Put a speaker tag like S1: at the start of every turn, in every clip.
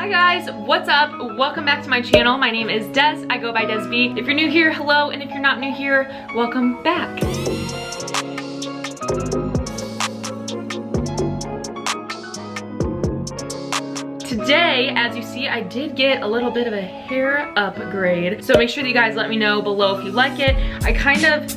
S1: Hi guys, what's up? Welcome back to my channel. My name is Des. I go by Des B. If you're new here, hello, and if you're not new here, welcome back. Today, as you see, I did get a little bit of a hair upgrade. So make sure that you guys let me know below if you like it. I kind of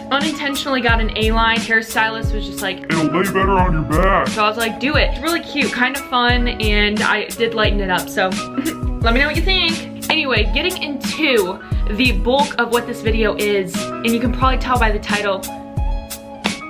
S1: unintentionally got an A-line. Hairstylist was just like,
S2: it'll lay better on your back.
S1: So I was like, do it. It's really cute, kind of fun, and I did lighten it up. So let me know what you think. Anyway, getting into the bulk of what this video is, and you can probably tell by the title,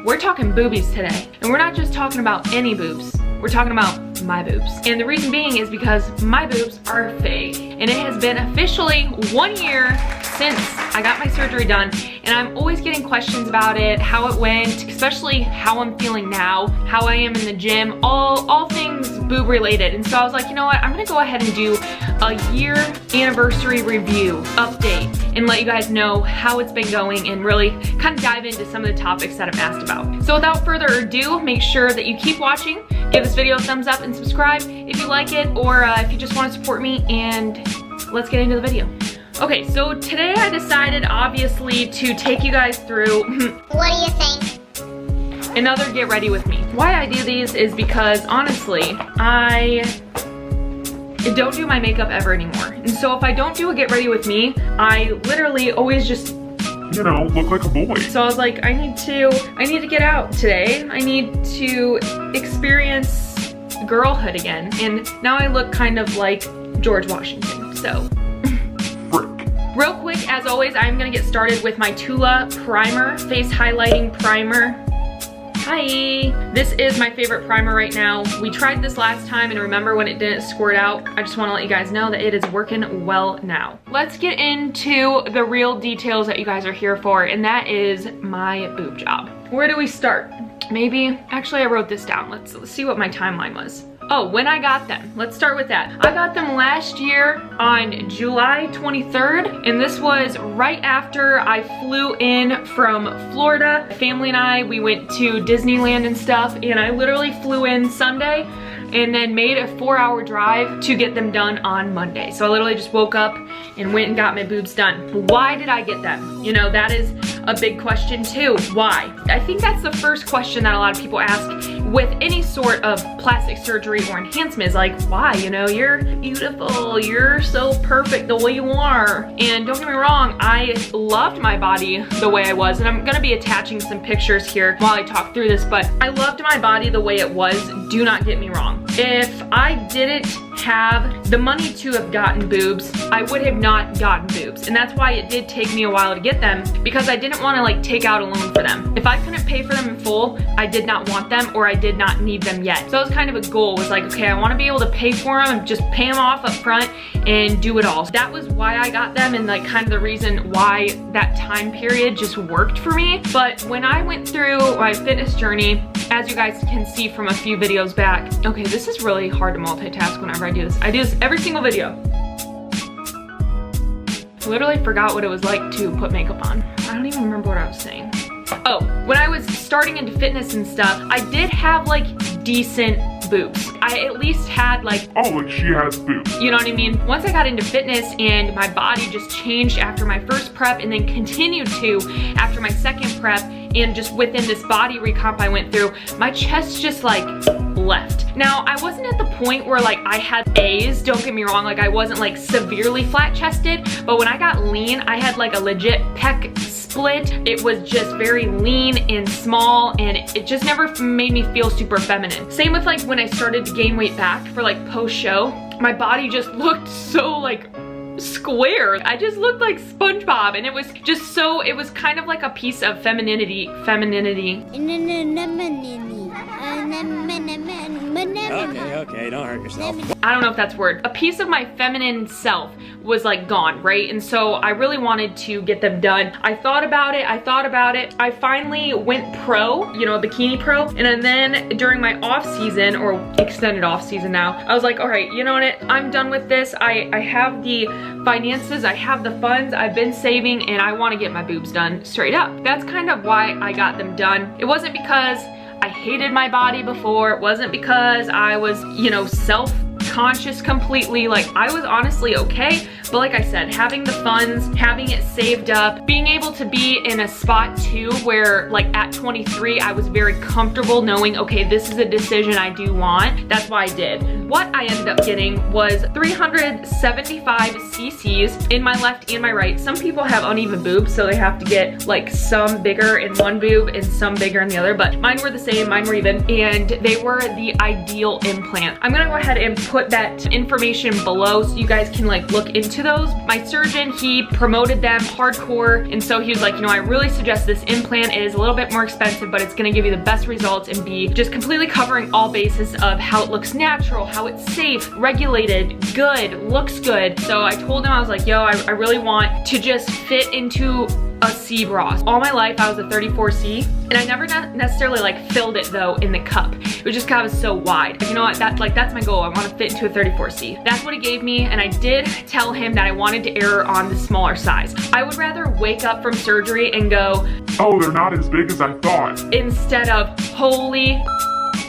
S1: we're talking boobies today. And we're not just talking about any boobs. We're talking about my boobs. And the reason being is because my boobs are fake. And it has been officially 1 year since I got my surgery done. And I'm always getting questions about it, how it went, especially how I'm feeling now, how I am in the gym, all things boob related. And so I was like, you know what, I'm gonna go ahead and do a year anniversary review update and let you guys know how it's been going and really kind of dive into some of the topics that I'm asked about. So without further ado, make sure that you keep watching, give this video a thumbs up and subscribe if you like it, or if you just want to support me, and let's get into the video. Okay, so today I decided obviously to take you guys through
S3: what do you think?
S1: Another get ready with me. Why I do these is because honestly, I don't do my makeup ever anymore. And so if I don't do a get ready with me, I literally always just,
S2: you know, look like a boy.
S1: so I was like, I need to get out today. I need to experience girlhood again. And now I look kind of like George Washington, so. Real quick, as always, I'm gonna get started with my Tula primer, face highlighting primer. Hi! This is my favorite primer right now. We tried this last time, and remember when it didn't squirt out? I just wanna let you guys know that it is working well now. Let's get into the real details that you guys are here for, and that is my boob job. Where do we start? Maybe, actually I wrote this down. Let's see what my timeline was. Oh, when I got them. Let's start with that. I got them last year on July 23rd, and this was right after I flew in from Florida. My family and I, we went to Disneyland and stuff, and I literally flew in Sunday and then made a 4-hour drive to get them done on Monday. So I literally just woke up and went and got my boobs done. Why did I get them? You know, that is a big question too. Why? I think that's the first question that a lot of people ask with any sort of plastic surgery or enhancement, is like, why? You know, you're beautiful, you're so perfect the way you are. And don't get me wrong, I loved my body the way I was, and I'm gonna be attaching some pictures here while I talk through this, but I loved my body the way it was, do not get me wrong. If I didn't have the money to have gotten boobs, I would have not gotten boobs. And that's why it did take me a while to get them, because I didn't want to like take out a loan for them. If I couldn't pay for them in full, I did not want them, or I did not need them yet. So that was kind of a goal, was like, okay, I want to be able to pay for them and just pay them off up front and do it all. That was why I got them, and like kind of the reason why that time period just worked for me. But when I went through my fitness journey, as you guys can see from a few videos back, okay, this is really hard to multitask whenever I do this. I do this every single video. I literally forgot what it was like to put makeup on. I don't even remember what I was saying. Oh, when I was starting into fitness and stuff, I did have like decent boobs. I at least had like,
S2: oh, like she has boobs.
S1: You know what I mean? Once I got into fitness and my body just changed after my first prep and then continued to after my second prep, and just within this body recomp I went through, my chest just like left. Now, I wasn't at the point where like I had A's, don't get me wrong, like I wasn't like severely flat chested, but when I got lean, I had like a legit pec split. It was just very lean and small, and it just never made me feel super feminine. Same with like when I started to gain weight back for like post show, my body just looked so like square. I just looked like SpongeBob, and it was just so, it was kind of like a piece of femininity.
S4: Okay, don't hurt yourself.
S1: I don't know if that's a word. A piece of my feminine self was like gone, right? And so I really wanted to get them done. I thought about it. I finally went pro, you know, a bikini pro. And then during my off season, or extended off season now, I was like, all right, you know what? I'm done with this. I have the finances, I have the funds, I've been saving, and I want to get my boobs done straight up. That's kind of why I got them done. It wasn't because I hated my body before. It wasn't because I was, you know, self conscious completely. Like, I was honestly okay, but like I said, having the funds, having it saved up, being able to be in a spot too where like at 23 I was very comfortable knowing, okay, this is a decision I do want. That's why I did. What I ended up getting was 375 cc's in my left and my right. Some people have uneven boobs, so they have to get like some bigger in one boob and some bigger in the other, but mine were the same, mine were even, and they were the ideal implant. I'm gonna go ahead and put that information below so you guys can like look into those. My surgeon, he promoted them hardcore, and so he was like, you know, I really suggest this implant. It is a little bit more expensive, but it's gonna give you the best results and be just completely covering all bases of how it looks natural, how it's safe, regulated, good, looks good. So I told him, I was like, yo, I really want to just fit into a C bra. All my life I was a 34C, and I never necessarily like filled it though in the cup. It was just kind of so wide. You know what, that's my goal. I want to fit into a 34C. That's what he gave me, and I did tell him that I wanted to err on the smaller size. I would rather wake up from surgery and go,
S2: oh, they're not as big as I thought,
S1: instead of, holy,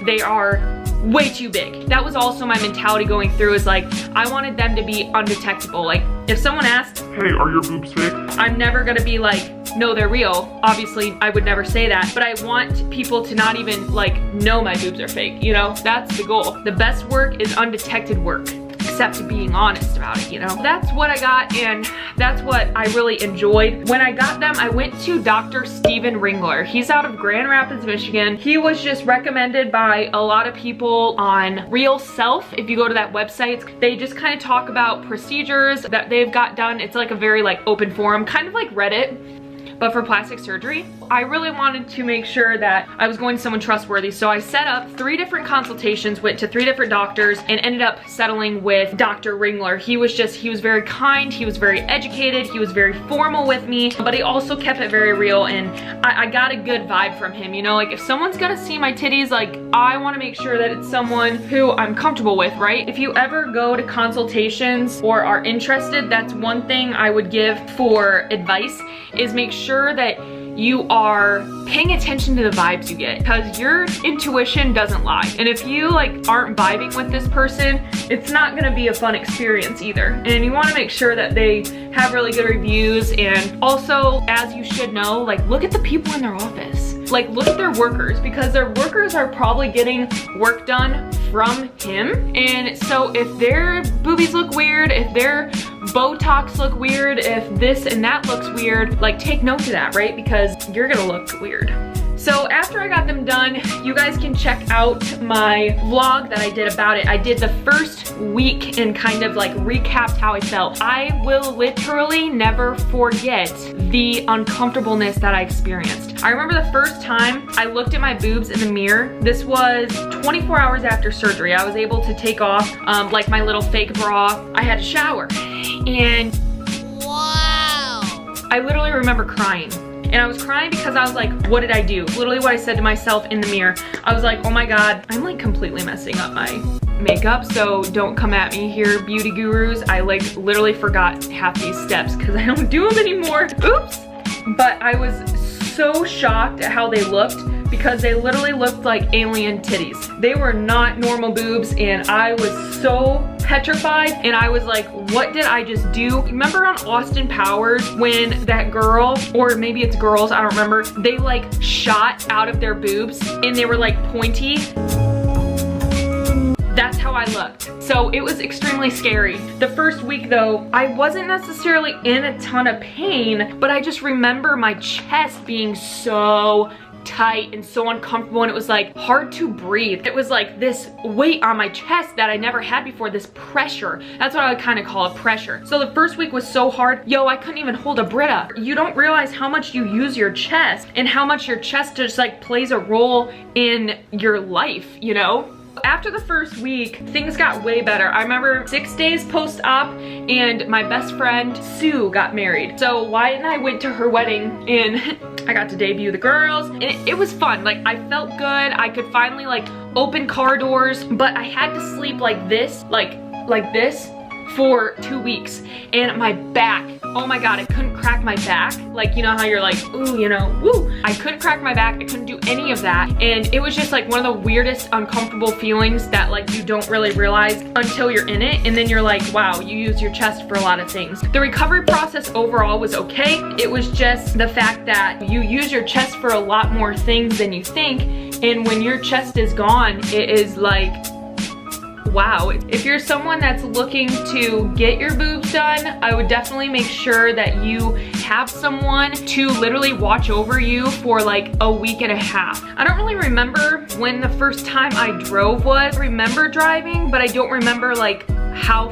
S1: they are way too big. That was also my mentality going through, is like, I wanted them to be undetectable. Like, if someone asked,
S2: hey, are your boobs fake?
S1: I'm never gonna be like, no, they're real. Obviously, I would never say that, but I want people to not even like know my boobs are fake, you know? That's the goal. The best work is undetected work, except being honest about it, you know? That's what I got, and that's what I really enjoyed. When I got them, I went to Dr. Engler. He's out of Grand Rapids, Michigan. He was just recommended by a lot of people on Real Self. If you go to that website, they just kind of talk about procedures that they've got done. It's like a very like open forum, kind of like Reddit, but for plastic surgery. I really wanted to make sure that I was going to someone trustworthy, so I set up 3 different consultations, went to 3 different doctors, and ended up settling with Dr. Engler. He was very kind, he was very educated, he was very formal with me, but he also kept it very real, and I got a good vibe from him, you know? Like, if someone's gonna see my titties, like, I wanna make sure that it's someone who I'm comfortable with, right? If you ever go to consultations or are interested, that's one thing I would give for advice, is make sure that you are paying attention to the vibes you get, because your intuition doesn't lie. And if you like aren't vibing with this person, it's not gonna be a fun experience either. And you wanna make sure that they have really good reviews, and also, as you should know, like, look at the people in their office. Like, look at their workers, because their workers are probably getting work done from him. And so if their boobies look weird, if their Botox look weird, if this and that looks weird, like, take note of that, right? Because you're gonna look weird. So after I got them done, you guys can check out my vlog that I did about it. I did the first week and kind of like recapped how I felt. I will literally never forget the uncomfortableness that I experienced. I remember the first time I looked at my boobs in the mirror. This was 24 hours after surgery. I was able to take off like my little fake bra. I had a shower, and wow, I literally remember crying. And I was crying because I was like, what did I do? Literally what I said to myself in the mirror. I was like, oh my God, I'm like completely messing up my makeup, so don't come at me here, beauty gurus. I like literally forgot half these steps because I don't do them anymore. Oops. But I was so shocked at how they looked, because they literally looked like alien titties. They were not normal boobs, and I was so petrified, and I was like, what did I just do? Remember on Austin Powers when that girl, or maybe it's girls, I don't remember, they like shot out of their boobs and they were like pointy? That's how I looked. So it was extremely scary. The first week though, I wasn't necessarily in a ton of pain, but I just remember my chest being so tight and so uncomfortable, and it was like hard to breathe. It was like this weight on my chest that I never had before, this pressure. That's what I would kind of call it, pressure. So the first week was so hard. Yo, I couldn't even hold a Brita. You don't realize how much you use your chest and how much your chest just like plays a role in your life, you know? After the first week, things got way better. I remember 6 days post-op, and my best friend, Sue, got married. So Wyatt and I went to her wedding, and I got to debut the girls, and it was fun. Like, I felt good. I could finally like open car doors, but I had to sleep like this, like this, for 2 weeks. And my back, oh my God, I couldn't crack crack my back. Like, you know how you're like, ooh, you know, woo. I couldn't crack my back. I couldn't do any of that. And it was just like one of the weirdest uncomfortable feelings that like you don't really realize until you're in it. And then you're like, wow, you use your chest for a lot of things. The recovery process overall was okay. It was just the fact that you use your chest for a lot more things than you think. And when your chest is gone, it is like, wow. If you're someone that's looking to get your boobs done, I would definitely make sure that you have someone to literally watch over you for like a week and a half. I don't really remember when the first time I drove was. I remember driving, but I don't remember like how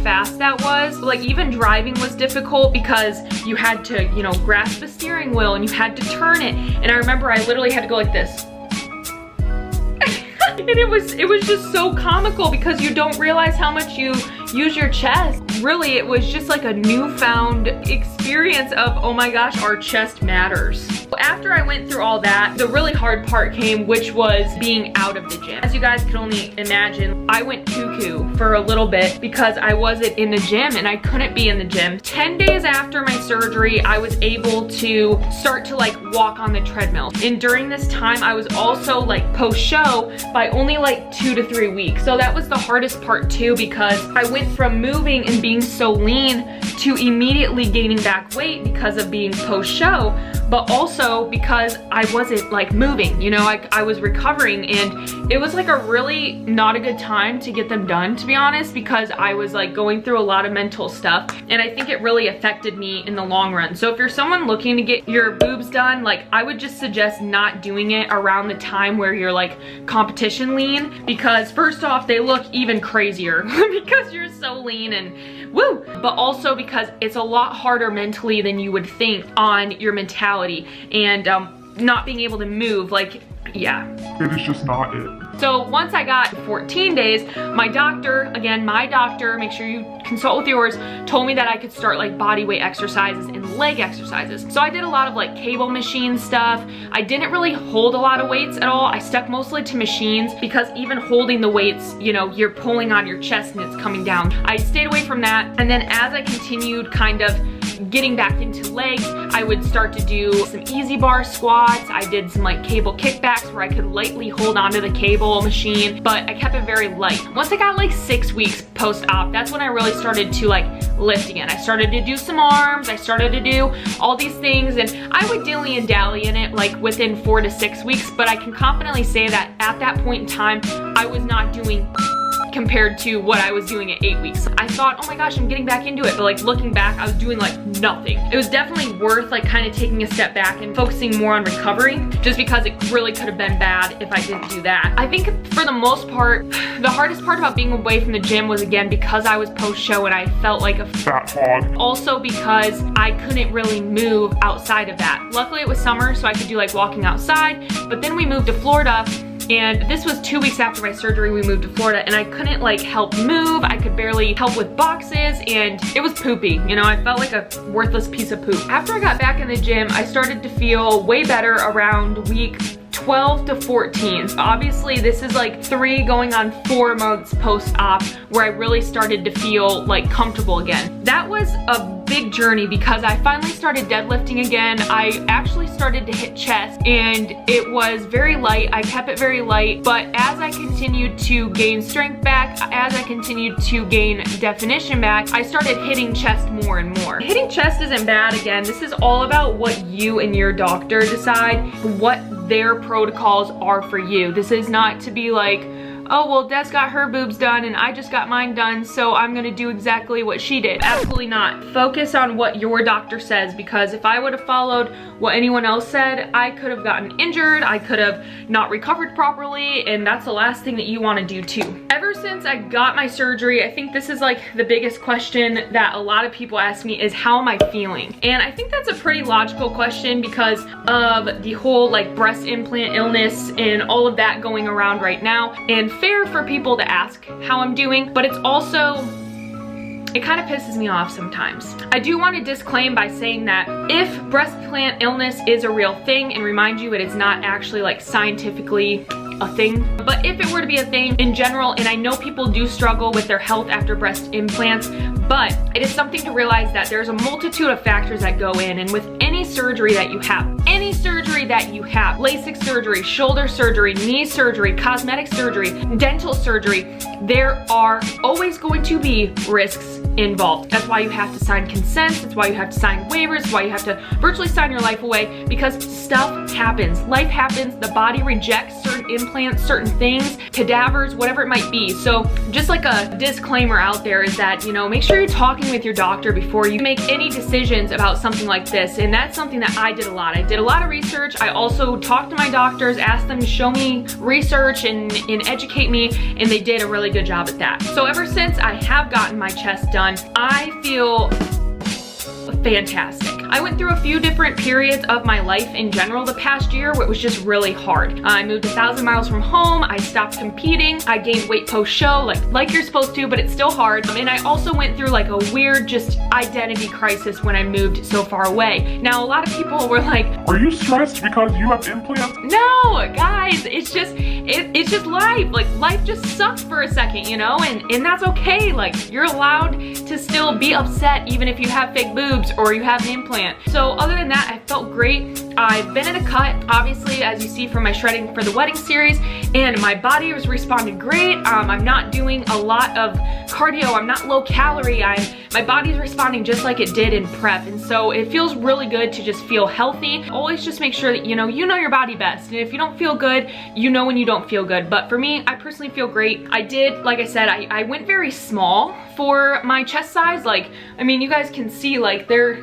S1: fast that was. Like even driving was difficult because you had to, you know, grasp the steering wheel and you had to turn it. And I remember I literally had to go like this. And it was just so comical because you don't realize how much you use your chest. Really, it was just like a newfound experience of, oh my gosh, our chest matters. After I went through all that, the really hard part came, which was being out of the gym. As you guys can only imagine, I went cuckoo for a little bit because I wasn't in the gym and I couldn't be in the gym. 10 days after my surgery, I was able to start to like walk on the treadmill. And during this time, I was also like post-show by only like 2 to 3 weeks. So that was the hardest part too, because I went from moving and being so lean to immediately gaining back weight because of being post-show, but also because I wasn't like moving, you know, I was recovering, and it was like a really not a good time to get them done, to be honest, because I was like going through a lot of mental stuff, and I think it really affected me in the long run. So if you're someone looking to get your boobs done, like I would just suggest not doing it around the time where you're like competition lean, because first off, they look even crazier because you're so lean and woo, but also because it's a lot harder mentally than you would think on your mentality and not being able to move, like, yeah.
S2: It is just not it.
S1: So once I got 14 days, my doctor, again, my doctor, make sure you consult with yours, told me that I could start like body weight exercises and leg exercises. So I did a lot of like cable machine stuff. I didn't really hold a lot of weights at all. I stuck mostly to machines because even holding the weights, you know, you're pulling on your chest and it's coming down. I stayed away from that. And then as I continued kind of getting back into legs, I would start to do some easy bar squats. I did some like cable kickbacks where I could lightly hold onto the cable machine, but I kept it very light. Once I got like 6 weeks post-op, that's when I really started to like lift again. I started to do some arms, I started to do all these things, and I would dilly and dally in it like within 4 to 6 weeks, but I can confidently say that at that point in time, I was not doing compared to what I was doing at 8 weeks. I thought, oh my gosh, I'm getting back into it, but like looking back, I was doing like nothing. It was definitely worth like kind of taking a step back and focusing more on recovery, just because it really could have been bad if I didn't do that. I think for the most part, the hardest part about being away from the gym was, again, because I was post-show and I felt like a
S2: fat hog.
S1: Also because I couldn't really move outside of that. Luckily it was summer, so I could do like walking outside, but then we moved to Florida. And this was 2 weeks after my surgery. We moved to Florida and I couldn't like help move. I could barely help with boxes and it was poopy. You know, I felt like a worthless piece of poop. After I got back in the gym, I started to feel way better around week 12 to 14. Obviously, this is like 3 going on 4 months post-op where I really started to feel like comfortable again. That was a big journey because I finally started deadlifting again. I actually started to hit chest and it was very light. I kept it very light, but as I continued to gain strength back, as I continued to gain definition back, I started hitting chest more and more. Hitting chest isn't bad. Again, this is all about what you and your doctor decide, what their protocols are for you. This is not to be like, oh, well, Des got her boobs done and I just got mine done, so I'm gonna do exactly what she did. Absolutely not. Focus on what your doctor says, because if I would have followed what anyone else said, I could have gotten injured, I could have not recovered properly, and that's the last thing that you wanna do too. Ever since I got my surgery, I think this is like the biggest question that a lot of people ask me is, how am I feeling? And I think that's a pretty logical question because of the whole like breast implant illness and all of that going around right now. And fair for people to ask how I'm doing, but it's also, it kind of pisses me off sometimes. I do want to disclaim by saying that if breast implant illness is a real thing, and remind you it is not actually like scientifically a thing. But if it were to be a thing in general, and I know people do struggle with their health after breast implants, but it is something to realize that there's a multitude of factors that go in, and with any surgery that you have, LASIK surgery, shoulder surgery, knee surgery, cosmetic surgery, dental surgery, there are always going to be risks involved. That's why you have to sign consents, that's why you have to sign waivers, that's why you have to virtually sign your life away, because stuff happens. Life happens, the body rejects certain implants, certain things, cadavers, whatever it might be. So just like a disclaimer out there is that, you know, make sure you're talking with your doctor before you make any decisions about something like this. And that's something that I did a lot. I did a lot of research. I also talked to my doctors, asked them to show me research and educate me, and they did a really good job at that. So ever since I have gotten my chest done, I feel fantastic. I went through a few different periods of my life in general the past year where it was just really hard. I moved 1,000 miles from home, I stopped competing, I gained weight post-show like you're supposed to, but it's still hard. And I also went through like a weird just identity crisis when I moved so far away. Now a lot of people were like,
S2: are you stressed because you have implants?
S1: no, guys, it's just life. Like life just sucks for a second, you know, and that's okay. Like you're allowed to still be upset even if you have fake boobs or you have an implant. So other than that, I felt great. I've been in a cut, obviously, as you see from my shredding for the wedding series, and my body has responded great. I'm not doing a lot of cardio, I'm not low calorie, my body's responding just like it did in prep, and so it feels really good to just feel healthy. Always just make sure that you know your body best, and if you don't feel good, you know when you don't feel good. But for me, I personally feel great. I did, like I said, I went very small for my chest size. Like, I mean, you guys can see, like, they're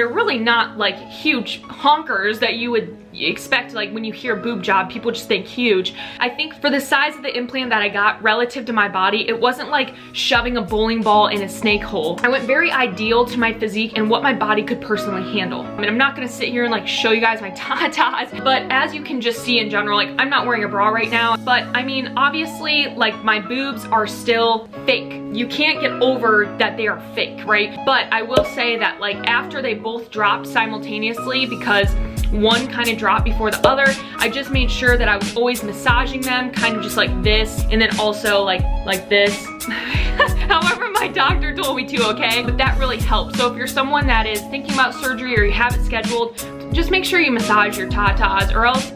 S1: really not like huge honkers that you would expect. Like when you hear boob job, people just think huge. I think for the size of the implant that I got relative to my body, it wasn't like shoving a bowling ball in a snake hole. I went very ideal to my physique and what my body could personally handle. I mean, I'm not gonna sit here and like show you guys my tatas, but as you can just see in general, like I'm not wearing a bra right now, but I mean, obviously like my boobs are still fake. You can't get over that they are fake, right? But I will say that like after they both dropped simultaneously, because one kind of dropped before the other, I just made sure that I was always massaging them kind of just like this, and then also like this. However my doctor told me to, okay? But that really helps. So if you're someone that is thinking about surgery or you have it scheduled, just make sure you massage your tatas, or else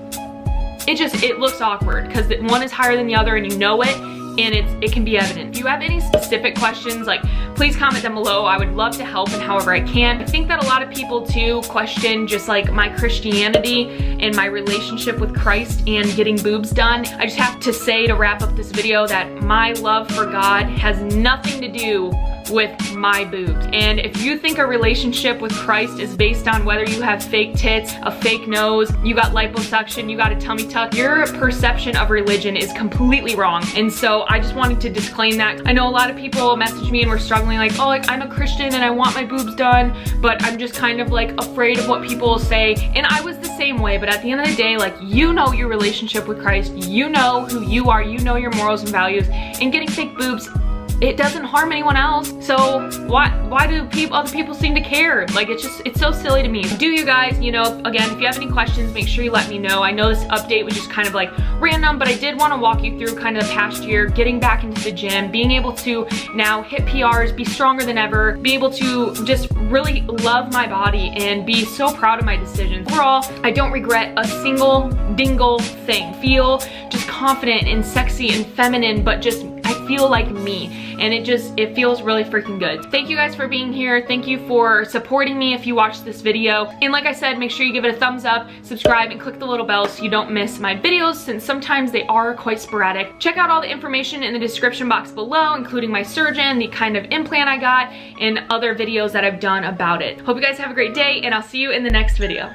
S1: it looks awkward because one is higher than the other and you know it, and it can be evident. If you have any specific questions, like please comment down below. I would love to help in however I can. I think that a lot of people too question just like my Christianity and my relationship with Christ and getting boobs done. I just have to say to wrap up this video that my love for God has nothing to do with my boobs. And if you think a relationship with Christ is based on whether you have fake tits, a fake nose, you got liposuction, you got a tummy tuck, your perception of religion is completely wrong. And so I just wanted to disclaim that. I know a lot of people message me and we're struggling like, oh, like I'm a Christian and I want my boobs done, but I'm just kind of like afraid of what people will say. And I was the same way, but at the end of the day, like, you know your relationship with Christ, you know who you are, you know your morals and values, and getting fake boobs, it doesn't harm anyone else. So why do other people seem to care? Like, it's so silly to me. Do you guys, you know, again, if you have any questions, make sure you let me know. I know this update was just kind of like random, but I did want to walk you through kind of the past year, getting back into the gym, being able to now hit PRs, be stronger than ever, be able to just really love my body and be so proud of my decisions. Overall, I don't regret a single dingle thing. Feel just confident and sexy and feminine, but just I feel like me, and it feels really freaking good. Thank you guys for being here. Thank you for supporting me if you watched this video. And like I said, make sure you give it a thumbs up, subscribe, and click the little bell so you don't miss my videos, since sometimes they are quite sporadic. Check out all the information in the description box below, including my surgeon, the kind of implant I got, and other videos that I've done about it. Hope you guys have a great day, and I'll see you in the next video.